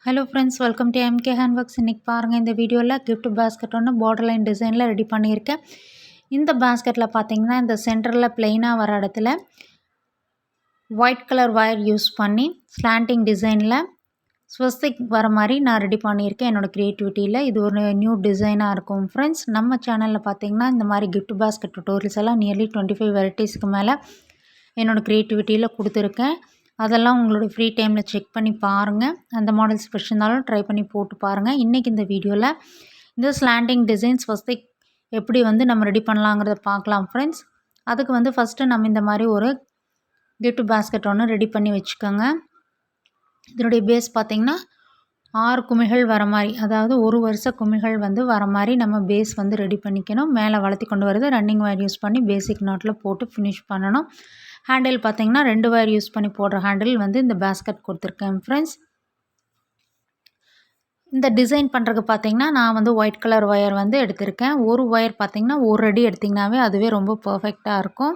Hello friends, welcome to MK handworks. இன்றைக்கி பாருங்கள், இந்த வீடியோவில் கிஃப்ட் பேஸ்கெட் ஒன்று பார்டர் லைன் டிசைனில் ரெடி பண்ணியிருக்கேன். இந்த பேஸ்கெட்டில் பார்த்தீங்கன்னா, இந்த சென்டரில் ப்ளெயினாக வர இடத்துல ஒயிட் கலர் ஒயர் யூஸ் பண்ணி ஸ்லாண்டிங் டிசைனில் ஸ்வஸ்திக் வர மாதிரி நான் ரெடி பண்ணியிருக்கேன் என்னோடய க்ரியேட்டிவிட்டியில். இது ஒரு நியூ டிசைனாக இருக்கும் ஃப்ரெண்ட்ஸ். நம்ம சேனலில் பார்த்தீங்கன்னா, இந்த மாதிரி கிஃப்ட் பேஸ்கெட் டுட்டோரியல்ஸ் எல்லாம் நியர்லி 25 வெரைட்டிஸ்க்கு மேலே என்னோடய க்ரியேட்டிவிட்டியில் கொடுத்துருக்கேன். அதெல்லாம் உங்களோட ஃப்ரீ டைமில் செக் பண்ணி பாருங்கள். அந்த மாடல்ஸ் பிடிச்சிருந்தாலும் ட்ரை பண்ணி போட்டு பாருங்கள். இன்றைக்கி இந்த வீடியோவில் இந்த ஸ்லாண்டிங் டிசைன் ஸ்வஸ்திக் எப்படி நம்ம ரெடி பண்ணலாங்கிறத பார்க்கலாம் ஃப்ரெண்ட்ஸ். அதுக்கு ஃபஸ்ட்டு நம்ம இந்த மாதிரி ஒரு கிஃப்ட் பேஸ்கெட் ஒன்று ரெடி பண்ணி வச்சுக்கோங்க. இதனுடைய பேஸ் பார்த்திங்கன்னா 6 குமிழ்கள் வர மாதிரி, அதாவது ஒரு வருஷ குமிழ்கள் வர மாதிரி நம்ம பேஸ் ரெடி பண்ணிக்கணும். மேலே வளர்த்தி கொண்டு வருது ரன்னிங் ஒயர் யூஸ் பண்ணி பேசிக் நாட்டில் போட்டு ஃபினிஷ் பண்ணணும். ஹேண்டில் பார்த்திங்கன்னா 2 ஒயர் யூஸ் பண்ணி போடுற ஹேண்டில் இந்த பேஸ்கெட் கொடுத்துருக்கேன் ஃப்ரெண்ட்ஸ். இந்த டிசைன் பண்ணுறதுக்கு பார்த்திங்கன்னா நான் ஒயிட் கலர் ஒயர் எடுத்திருக்கேன். ஒரு ஒயர் பார்த்திங்கன்னா ஒரு அடி எடுத்திங்கனாவே அதுவே ரொம்ப பர்ஃபெக்டாக இருக்கும்.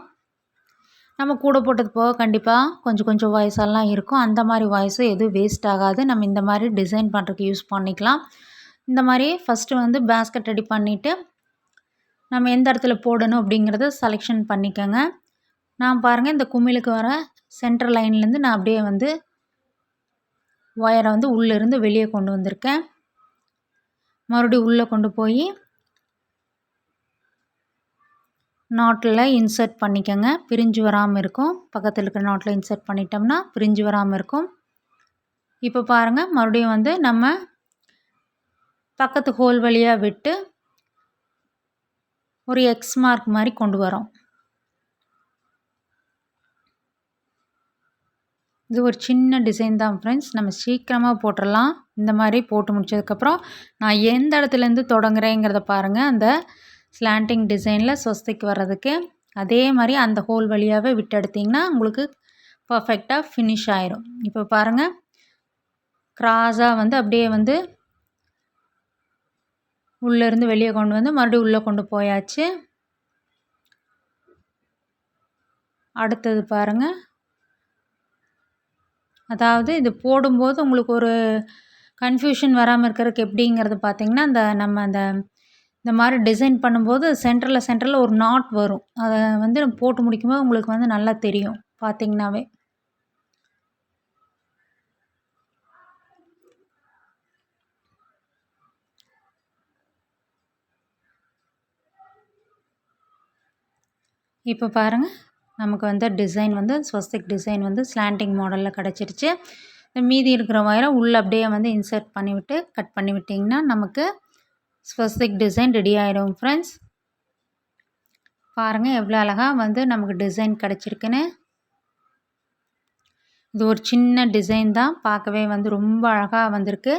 நம்ம கூட போட்டது போக கண்டிப்பாக கொஞ்சம் வாய்ஸெல்லாம் இருக்கும். அந்த மாதிரி வாய்ஸு எதுவும் வேஸ்ட் ஆகாது. நம்ம இந்த மாதிரி டிசைன் பண்ணுறதுக்கு யூஸ் பண்ணிக்கலாம். இந்த மாதிரி ஃபஸ்ட்டு பேஸ்கெட் ரெடி பண்ணிவிட்டு நம்ம எந்த இடத்துல போடணும் அப்படிங்கிறத செலெக்ஷன் பண்ணிக்கோங்க. நான் பாருங்கள், இந்த குமிழுக்கு வர சென்டர் லைன்லேருந்து நான் அப்படியே ஒயரை உள்ளேருந்து வெளியே கொண்டு வந்திருக்கேன். மறுபடியும் உள்ளே கொண்டு போய் நாட்டில் இன்சர்ட் பண்ணிக்கோங்க. பிரிஞ்சு வராமல் இருக்கும். பக்கத்தில் இருக்கிற நாட்டில் இன்சர்ட் பண்ணிட்டோம்னா பிரிஞ்சு வராமல் இருக்கும். இப்போ பாருங்கள், மறுபடியும் நம்ம பக்கத்து ஹோல் வழியாக விட்டு ஒரு எக்ஸ் மார்க் மாதிரி கொண்டு வரோம். இது ஒரு சின்ன டிசைன் தான் ஃப்ரெண்ட்ஸ். நம்ம சீக்கிரமாக போட்டுடலாம். இந்த மாதிரி போட்டு முடிச்சதுக்கப்புறம் நான் எந்த இடத்துலேருந்து தொடங்குறேங்கிறத பாருங்கள். அந்த ஸ்லாண்டிங் டிசைனில் ஸ்வஸ்திக் வர்றதுக்கு அதே மாதிரி அந்த ஹோல் வழியாகவே விட்டு எடுத்திங்கன்னா உங்களுக்கு பர்ஃபெக்டாக ஃபினிஷ் ஆயிரும். இப்போ பாருங்கள், க்ராஸாக அப்படியே உள்ளேருந்து வெளியே கொண்டு மறுபடியும் உள்ளே கொண்டு போயாச்சு. அடுத்தது பாருங்கள், அதாவது இது போடும்போது உங்களுக்கு ஒரு கன்ஃபியூஷன் வராமல் இருக்கிறதுக்கு எப்படிங்கிறது பார்த்திங்கன்னா, நம்ம இந்த மாதிரி டிசைன் பண்ணும்போது சென்டரில் ஒரு நாட் வரும். அதை போட்டு முடிக்கும்போது உங்களுக்கு நல்லா தெரியும் பார்த்திங்கனாவே. இப்போ பாருங்கள், நமக்கு டிசைன் ஸ்வஸ்திக் டிசைன் ஸ்லாண்டிங் மாடலில் கிடச்சிருச்சு. மீதி இருக்கிற ஒயரை உள்ளே அப்படியே இன்சர்ட் பண்ணிவிட்டு கட் பண்ணி விட்டிங்கன்னா நமக்கு ஸ்வஸ்திக் டிசைன் ரெடி ஆகிடும் ஃப்ரெண்ட்ஸ். பாருங்கள் எவ்வளோ அழகாக நமக்கு டிசைன் கிடச்சிருக்குன்னு. இது ஒரு சின்ன டிசைன் தான், பார்க்கவே ரொம்ப அழகாக வந்திருக்கு.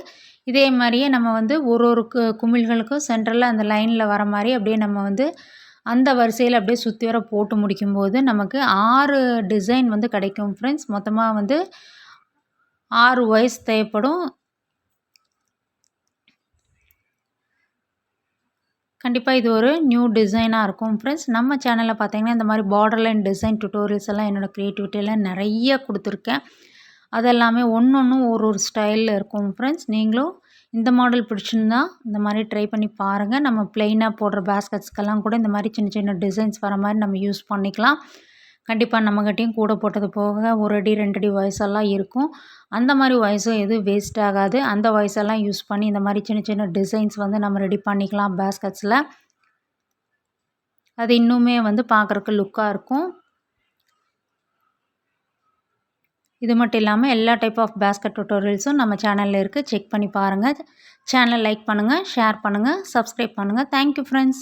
இதே மாதிரியே நம்ம ஒரு குமிழ்களுக்கும் சென்டரில் அந்த லைனில் வர மாதிரி அப்படியே நம்ம அந்த வரிசையில் அப்படியே சுற்றி வர போட்டு முடிக்கும்போது நமக்கு 6 டிசைன் கிடைக்கும் ஃப்ரெண்ட்ஸ். மொத்தமாக 6 ஒயர்ஸ் தேவைப்படும். கண்டிப்பாக இது ஒரு நியூ டிசைனாக இருக்கும் ஃப்ரெண்ட்ஸ். நம்ம சேனலில் பார்த்தீங்கன்னா இந்த மாதிரி பார்டர் லைன் டிசைன் டுட்டோரியல்ஸ் எல்லாம் என்னோடய க்ரியேட்டிவிட்டியில் நிறைய கொடுத்துருக்கேன். அதெல்லாமே ஒன்று ஒரு ஸ்டைலில் இருக்கும் ஃப்ரெண்ட்ஸ். நீங்களும் இந்த மாடல் பிடிச்சிருந்தா இந்த மாதிரி ட்ரை பண்ணி பாருங்கள். நம்ம ப்ளெயினாக போடுற பேஸ்கெட்ஸ்க்கெல்லாம் கூட இந்த மாதிரி சின்ன டிசைன்ஸ் வர மாதிரி நம்ம யூஸ் பண்ணிக்கலாம். கண்டிப்பாக நம்மகிட்டையும் கூட போட்டது போக ஒரு அடி 2 அடி வாய்ஸெல்லாம் இருக்கும். அந்த மாதிரி வாய்ஸும் எதுவும் வேஸ்ட் ஆகாது. அந்த வாய்ஸெல்லாம் யூஸ் பண்ணி இந்த மாதிரி சின்ன டிசைன்ஸ் நம்ம ரெடி பண்ணிக்கலாம் பேஸ்கெட்ஸில். அது இன்னுமே பார்க்குறக்கு லுக்காக இருக்கும். இது மட்டும் இல்லாமல் எல்லா டைப் ஆஃப் பேஸ்கெட் டுட்டோரியல்ஸும் நம்ம சேனலில் இருக்குது. செக் பண்ணி பாருங்கள். சேனலை லைக் பண்ணுங்கள், ஷேர் பண்ணுங்கள், சப்ஸ்கிரைப் பண்ணுங்கள். Thank you friends.